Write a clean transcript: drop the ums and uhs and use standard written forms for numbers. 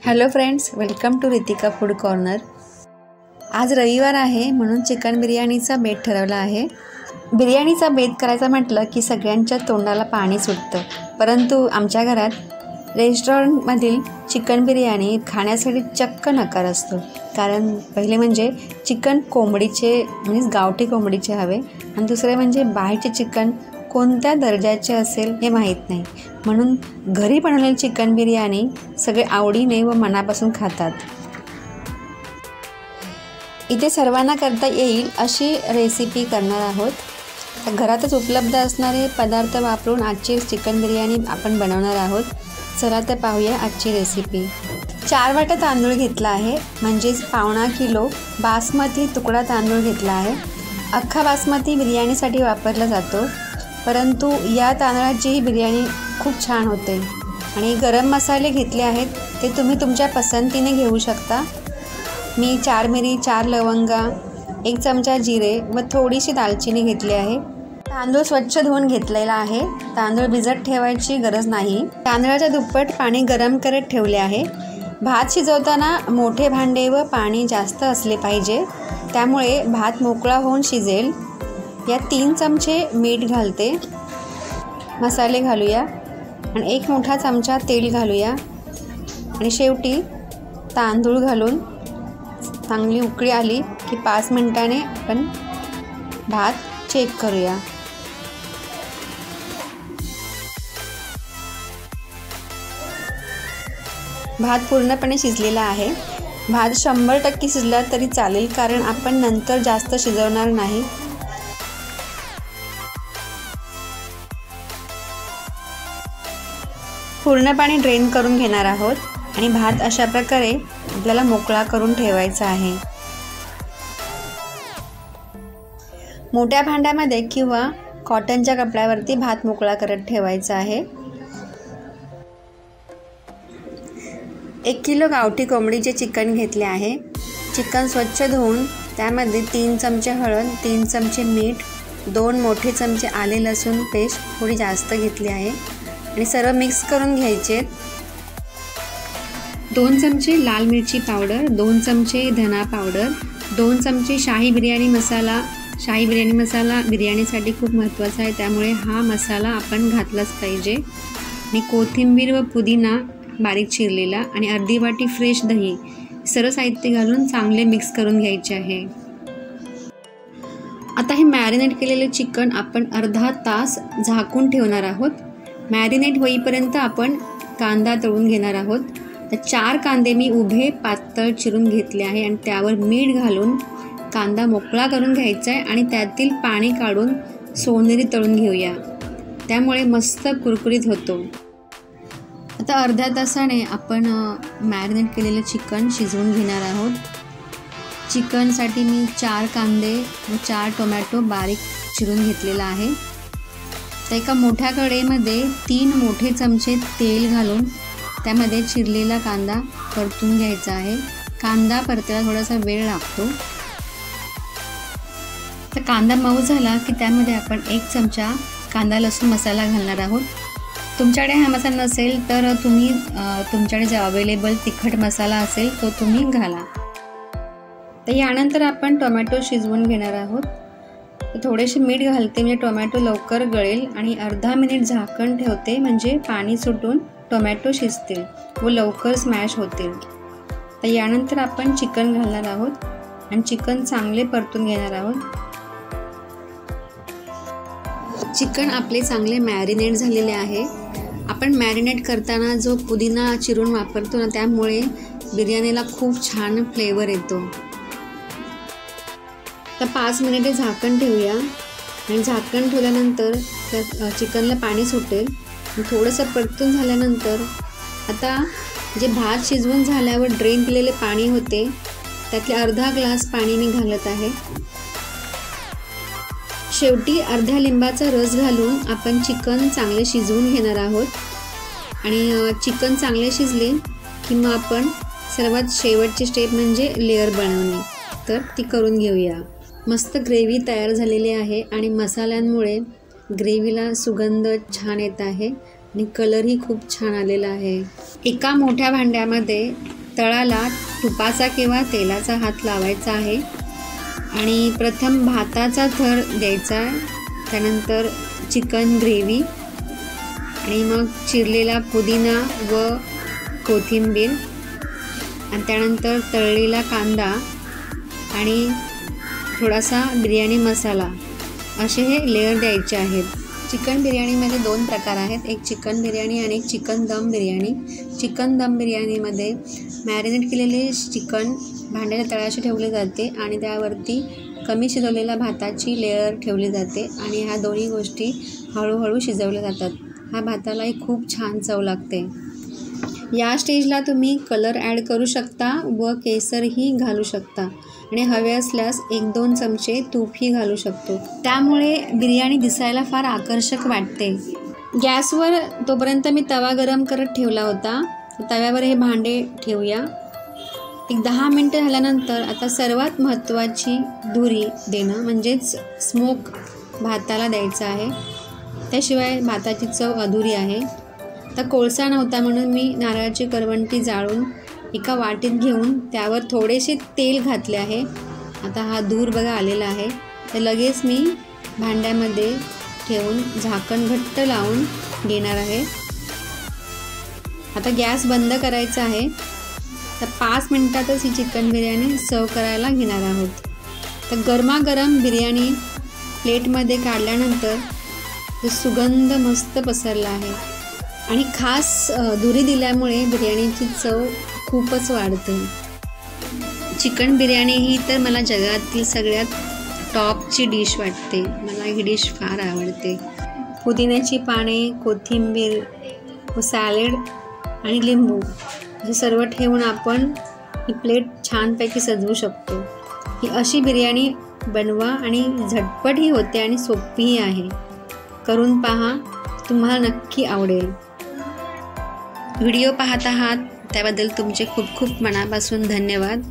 Hello friends, welcome to Ritika food corner. आज रविवार आहे म्हणून चिकन बिर्याणीचा बेत ठरवला आहे। बिर्याणीचा बेत करायचा म्हटलं की सगळ्यांच्या तोंडाला पाणी सुटतं, परंतु आमच्या घरात रेस्टॉरंटमधील चिकन बिर्याणी खाण्यासाठी चक्क नकार असतो। कारण पहिले म्हणजे चिकन कोंबडीचे म्हणजे गावठी कोंबडीचे हवे आणि दुसरे म्हणजे बाहेरचे चिकन कोणत्या दर्जाचे असेल हे माहीत नाही, म्हणून घरी बनवलेली चिकन बिर्याणी सगळे आवडीने व मनापासून खातात। इथे सर्वांना करता येईल अशी रेसिपी करणार आहोत। तर घरातच उपलब्ध असणारे पदार्थ वापरून आजची चिकन बिर्याणी आपण बनवणार आहोत। चला तर पाहूया आजची रेसिपी। 4 वाट्या तांदूळ घेतला आहे, म्हणजेच पावणा किलो बासमती तुकडा तांदूळ घेतला आहे। अख्खा बासमती बिर्याणीसाठी वापरला जातो, परंतु या तांदळाची ही बिर्याणी खूप छान होते। आणि गरम मसाले घेतले आहेत, ते तुम्ही तुमच्या पसंतीने घेऊ शकता। मी 4 मिरी, 4 लवंगा, 1 चमचा जिरे व थोडीशी दालचिनी घेतली आहे। तांदूळ स्वच्छ धुवून घेतलेला आहे। तांदूळ भिजत ठेवायची गरज नाही। तांदळाच्या दुप्पट पाणी गरम करत ठेवले आहे। भात शिजवताना मोठे भांडे व पाणी जास्त असले पाहिजे, त्यामुळे भात मोकळा होऊन शिजेल। या 3 चमचे मीठ घालते, मसाले घालूया आणि 1 मोठा चमचा तेल घालूया आणि शेवटी तांदूळ घालून चांगली उकळी आली की 5 मिनिटांनी आपण भात चेक करूया। भात पूर्णपणे शिजलेला आहे। भात 100% शिजला तरी चालेल, कारण आपण नंतर जास्त शिजवणार नाही। पूर्ण पाणी ड्रेन करून घेणार आहोत आणि भात अशा प्रकारे आपल्याला मोकळा करून ठेवायचा आहे। मोठ्या भांड्यामध्ये किंवा कॉटनच्या कपड्यावरती भात मोकळा करत ठेवायचा आहे। 1 किलो गावठी कोंबडीचे चिकन घेतले आहे। चिकन स्वच्छ धुवून त्यामध्ये 3 चमचे हळद, 3 चमचे मीठ, 2 मोठे चमचे आले लसूण पेस्ट थोडी जास्त घेतली आहे आणि सर्व मिक्स करून घ्यायचे। 2 चमचे लाल मिरची पावडर, 2 चमचे धना पावडर, 2 चमचे शाही बिर्याणी मसाला। शाही बिर्याणी मसाला बिर्याणीसाठी खूप महत्त्वाचा आहे, त्यामुळे हा मसाला आपण घातलाच पाहिजे। आणि कोथिंबीर व पुदिना बारीक चिरलेला आणि अर्धी वाटी फ्रेश दही, सर्व साहित्य घालून चांगले मिक्स करून घ्यायचे आहे। आता हे मॅरिनेट केलेले चिकन आपण अर्धा तास झाकून ठेवणार आहोत। मॅरिनेट होईपर्यंत आपण कांदा तळून घेणार आहोत। तर 4 कांदे मी उभे पातळ चिरून घेतले आहे आणि त्यावर मीठ घालून कांदा मोकळा करून घ्यायचा आहे आणि त्यातील पाणी काढून सोनेरी तळून घेऊया, त्यामुळे मस्त कुरकुरीत होतो। आता अर्ध्या तासाने आपण मॅरिनेट केलेले चिकन शिजवून घेणार आहोत। चिकनसाठी मी 4 कांदे व 4 टोमॅटो बारीक चिरून घेतलेला आहे। तर एका मोठ्या कढईमध्ये 3 मोठे चमचे तेल घालून त्यामध्ये चिरलेला कांदा परतून घ्यायचा आहे। कांदा परतायला थोडासा वेळ लागतो। तर कांदा मऊ झाला की त्यामध्ये आपण 1 चमचा कांदा लसूण मसाला घालणार आहोत। तुमच्याकडे हा मसाला नसेल तर तुम्ही तुमच्याकडे जो अवेलेबल तिखट मसाला असेल तो तुम्ही घाला। तर यानंतर आपण टोमॅटो शिजवून घेणार आहोत। तर थोडेसे मीठ घालते, म्हणजे टोमॅटो लवकर गळेल आणि अर्धा मिनिट झाकण ठेवते, म्हणजे पाणी सुटून टोमॅटो शिजतील व लवकर स्मॅश होतील। तर यानंतर आपण चिकन घालणार आहोत आणि चिकन चांगले परतून घेणार आहोत। चिकन आपले चांगले मॅरिनेट झालेले आहे। आपण मॅरिनेट करताना जो पुदिना चिरून वापरतो ना, त्यामुळे बिर्याणीला खूप छान फ्लेवर येतो। तर 5 मिनिटे झाकण ठेवूया आणि झाकण ठेवल्यानंतर त्या चिकनला पाणी सुटेल। थोडंसं परतून झाल्यानंतर आता जे भात शिजवून झाल्यावर ड्रेन केलेले पाणी होते, त्यातले अर्धा ग्लास पाणी मी घालत आहे। शेवटी अर्ध्या लिंबाचा रस घालून आपण चिकन चांगले शिजवून घेणार आहोत। आणि चिकन चांगले शिजले की मग आपण सर्वात शेवटची स्टेप म्हणजे लेअर बनवणे, तर ती करून घेऊया। मस्त ग्रेव्ही तयार झालेली आहे आणि मसाल्यांमुळे ग्रेव्हीला सुगंध छान येत आहे आणि कलरही खूप छान आलेला आहे। एका मोठ्या भांड्यामध्ये तळाला तुपाचा किंवा तेलाचा हात लावायचा आहे आणि प्रथम भाताचा थर द्यायचा, त्यानंतर चिकन ग्रेव्ही आणि मग चिरलेला पुदिना व कोथिंबीर आणि त्यानंतर तळलेला कांदा आणि थोडासा बिर्याणी मसाला, असे हे लेअर द्यायचे आहेत. चिकन बिर्याणीमध्ये 2 प्रकार आहेत, एक चिकन बिर्याणी आणि एक चिकन दम बिर्याणी. चिकन दम बिर्याणीमध्ये मॅरिनेट केलेले चिकन भांड्याच्या तळाशी ठेवले जाते आणि त्यावरती कमी शिजवलेल्या भाताची लेअर ठेवली जाते आणि ह्या दोन्ही गोष्टी हळूहळू शिजवल्या जातात. ह्या भातालाही खूप छान चव लागते. या स्टेजला तुम्ही कलर ॲड करू शकता व केसरही घालू शकता आणि हवे असल्यास 1-2 चमचे तूपही घालू शकतो. त्यामुळे बिर्याणी दिसायला फार आकर्षक वाटते. गॅसवर तोपर्यंत मी तवा गरम करत ठेवला होता. तव्यावर हे भांडे ठेवूया. एक 10 मिनटं झाल्यानंतर आता सर्वात महत्त्वाची धुरी देणं म्हणजेच स्मोक भाताला द्यायचं आहे. त्याशिवाय भाताची चव अधुरी आहे. तर कोळसा नव्हता म्हणून मी नारळाची करवंटी जाळून एका वाटीत घेऊन त्यावर थोडेसे तेल घातले आहे. आता हा धूर बघा आलेला आहे. तर लगेच मी भांड्यामध्ये ठेवून झाकण घट्ट लावून घेणार आहे. आता गॅस बंद करायचा आहे. तर 5 मिनटातच ही चिकन बिर्याणी सर्व करायला घेणार आहोत. तर गरमागरम बिर्याणी प्लेटमध्ये काढल्यानंतर सुगंध मस्त पसरला आहे आणि खास धुरी दिल्यामुळे बिर्याणीची चव खूपच वाढते. चिकन बिर्याणी ही तर मला जगातील सगळ्यात टॉपची डिश वाटते. मला ही डिश फार आवडते. पुदिन्याची पाने, कोथिंबीर व सॅलड आणि लिंबू हे सर्व ठेवून आपण ही प्लेट छानपैकी सजवू शकतो. ही अशी बिर्याणी बनवा आणि झटपटही होते आणि सोपीही आहे. करून पहा, तुम्हाला नक्की आवडेल. व्हिडिओ पाहत आहात त्याबद्दल तुमचे खूप खूप मनापासून धन्यवाद.